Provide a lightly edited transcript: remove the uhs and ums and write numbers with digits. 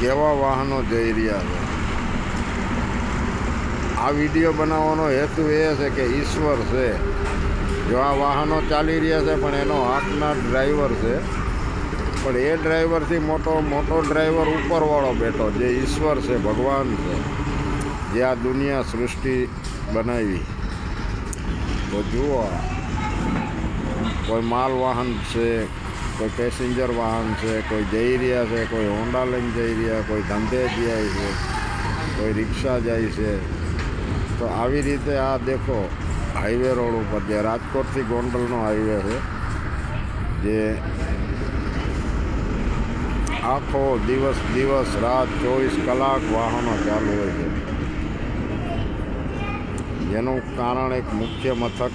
કેવા વાહનો જઈ રહ્યા છે. આ વિડીયો બનાવવાનો હેતુ એ છે કે ઈશ્વર છે. જો આ વાહનો ચાલી રહ્યા છે પણ એનો હાથના ડ્રાઈવર છે, પણ એ ડ્રાઈવરથી મોટો ડ્રાઈવર ઉપરવાળો બેઠો, જે ઈશ્વર છે, ભગવાન છે, જે આ દુનિયા સૃષ્ટિ બનાવી. તો જુઓ, કોઈ માલ વાહન છે, કોઈ પેસેન્જર વાહન છે, કોઈ જઈ રહ્યા છે, કોઈ હોન્ડા લઈને જઈ રહ્યા, કોઈ ધંધે જાય છે, કોઈ રિક્ષા જાય છે. તો આવી રીતે આ દેખો, હાઈવે રોડ ઉપર જે રાજકોટથી ગોંડલનો હાઈવે છે, જે આખો દિવસ રાત 24 કલાક વાહનો ચાલુ હોય છે. જેનું કારણ એક મુખ્ય મથક